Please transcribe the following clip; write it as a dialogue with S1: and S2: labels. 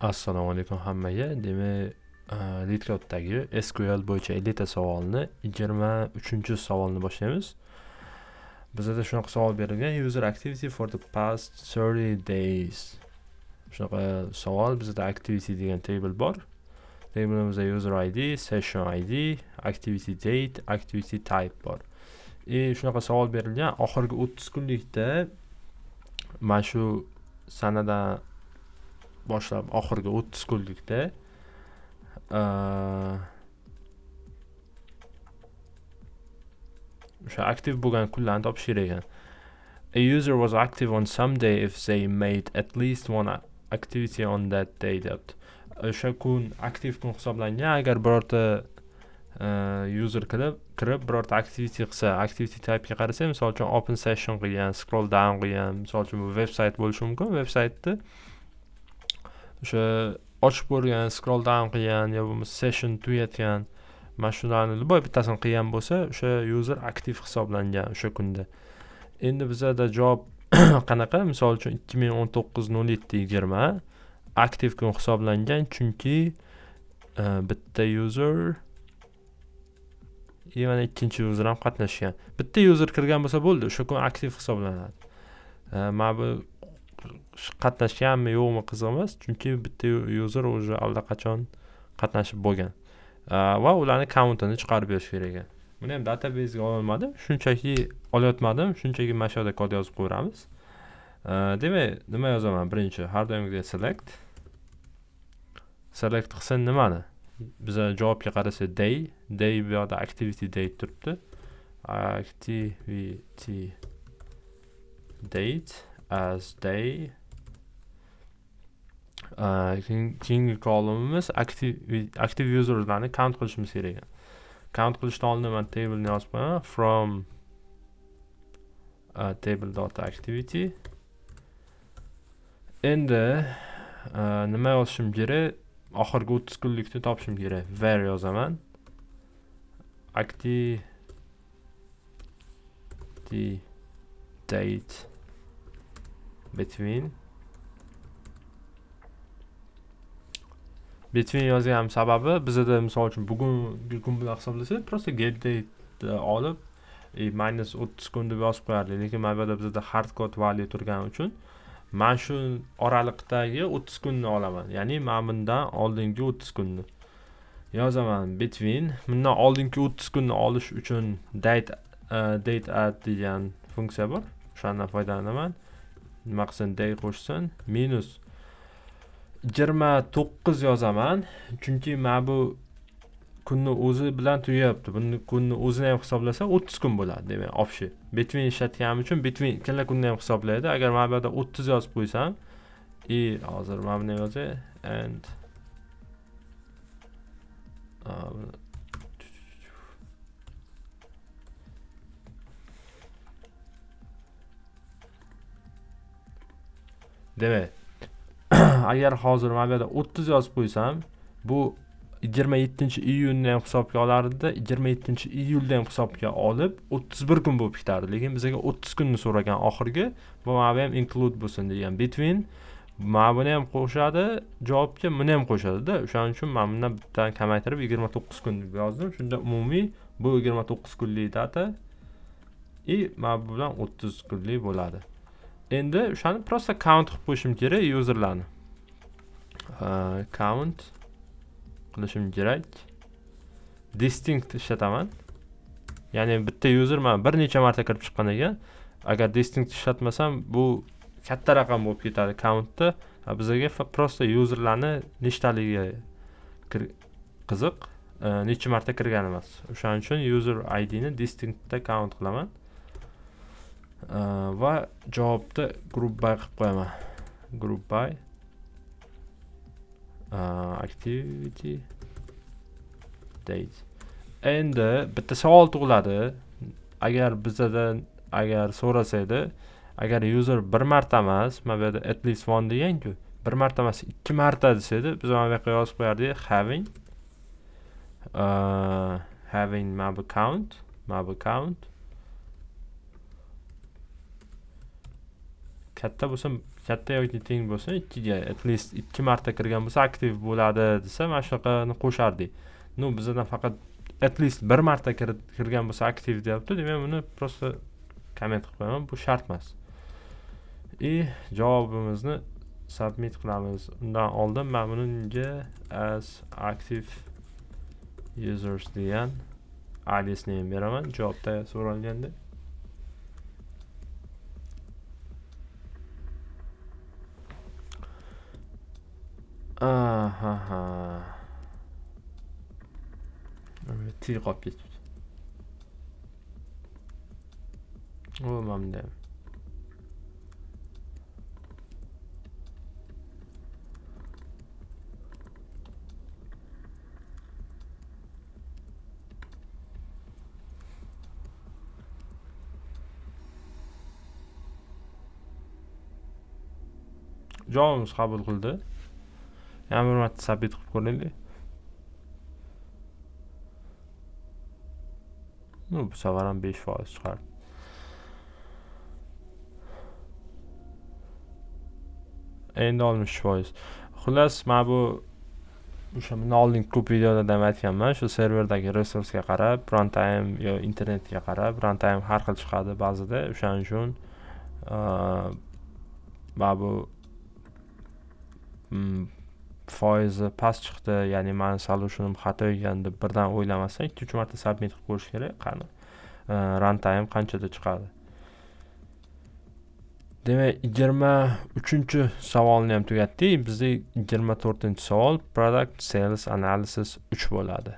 S1: Assalomu alaykum hammaga. Demak, LeetCode'dagi SQL bo'yicha 50 ta savolni 23-savolni boshlaymiz. Bizda shunaqa savol berilgan: user activity for the past 30 days. Shunaqa savol. Bizda activity degan table bor. Tableimizda user ID, session ID, activity date, activity type bor. Shunaqa savol berilgan. Oxirgi 30 kunlikda mana shu sanadan boshlab oxirgi 30 kunlikda o'sha aktiv bo'lgan kunlarni topish kerak ekan. A user was active on some day if they made at least one activity on that day dot. O'sha kun aktiv kun hisoblangan agar birorta user kirib birorta activity qilsa, activity type'ga qarasak, misol uchun open session qilgan, scroll down qilgan, misol uchun bu veb-sayt bo'lishi mumkin. Veb-saytda o'sha ochib ko'rgan, scroll down qilgan yo bo'lmasa session tugatgan, mana shularni любой bittasini qilgan bo'lsa, o'sha user aktiv hisoblangan o'sha kunda. Endi bizda javob qanaqa? Misol uchun 2019/07/20 aktiv kun hisoblangan, chunki bitta user yana ikkinchi user ham qatnashgan. Bitta user kirgan bo'lsa bo'ldi, o'sha kun aktiv hisoblanadi. Mana bu qatnashganmi yo'qmi qiziq emas, chunki bitta user o'zi allaqachon qatnashib bo'lgan. Va ularni countini chiqarib berish kerak ekan. Buni ham databasega ololmadim, shunchaki olayotmadim, shunchaki mana shu yerda kod yozib qo'yamiz. Demak, nima yozaman? Birinchi har doimgidek select. Select qilsa nimani? Biza javobga qarasa day bu yerda activity date turibdi. Activity date as day. Keyingi kolumnimiz active userlarni count qilishimiz kerak ekan. Count qilishdan oldin men table ni yozib qo'yaman. From table.activity. Endi nima yozishim kerak? Oxirgi 30 kunlikni topishim kerak. Var yozaman. Activity date between yozgan sababi bizda misol uchun bugungi kun bilan hisoblasak, просто get date olib minus 30 kun deb yozib qo'yardik. Lekin mana bu yerda bizda hard code value turgani uchun men shu oraliqdagi 30 kunni olaman. Ya'ni men bundan oldingi 30 kunni yozaman. Between bundan oldingi 30 kunni olish uchun date add degan funksiya bor. O'shandan foydalanaman. Nima qilsin, day qo'shsin minus 29 yozaman, chunki men bu kunni o'zi bilan tugayapti. Buni kunni o'zini ham hisoblasa 30 kun bo'ladi, demak, общий. Between ishlatganim uchun between ikkala kunni ham hisoblaydi. Agar men bu yerda 30 yozib qo'ysam, hozir men buni yozay and demak, agar hozir men bu yerda 30 yozib qo'ysam, bu 27-iyunni ham hisobga olardi, 27-iyulda ham hisobga olib 31 kun bo'lib ketardi. Lekin bizga 30 kunni so'ragan oxirgi, bu mana ham include bo'lsin degan. Between mana buni ham qo'shadi, javobga buni ham qo'shadi-da. O'shaning uchun men bundan bittadan kamaytirib 29 kun deb yozdim. Shunda umumiy bu 29 kunlik data mana bu bilan 30 kunlik bo'ladi. Endi o'shani просто count qilib qo'yishim kerak userlarni. Count qilishim kerak. Distinct ishlataman. Ya'ni bitta user men bir necha marta kirib chiqqan ekan. Agar distinct ishlatmasam, bu katta raqam bo'lib ketadi countda. Bizga просто userlarni nechtaligi qiziq, necha marta kirgan emas. O'shaning uchun user ID ni distinctda count qilaman. Va javobda group by qilib qo'yaman. Group by activity date. Endi bitta savol tug'iladi. Agar so'rasaydi, agar user bir marta emas, mana bu yerda at least one degan-ku, bir marta emas, 2 marta desaydi, biz mana bu yerga yozib qo'yardik having mana bu count katta bo'lsa katta yoki teng bo'lsa 2ga at least 2 marta kirgan bo'lsa aktiv bo'ladi desa mana shunaqani qo'shardik. Bizdan faqat at least 1 marta kirgan bo'lsa aktiv deyapti. Demak buni prosta komment qilib qo'yaman. Bu shart emas. Javobimizni submit qilamiz. Undan oldin men bunga as active users degan alias name beraman. Javobda so'ralganda. Til qolib ketdi. Mana javobimiz qabul qildi. Yana bir marta submit qilib ko'raylik. Bu safar ham 5% chiqardi. Endi 60%. Xullas, men bu o'sha bundan oldin ko'p videolarda ham aytganman, shu serverdagi resursga qarab, runtime yo internetga qarab, runtime har xil chiqadi ba'zida. O'shaning uchun bu foizi past chiqdi, ya'ni men solutionim xato ekan deb birdan o'ylamasdan 2-3 marta submit qilib ko'rish kerak. Qani runtime qanchada chiqadi. Demak, 23-savolni ham tugatdik. Bizda 24-savol product sales analysis 3 bo'ladi.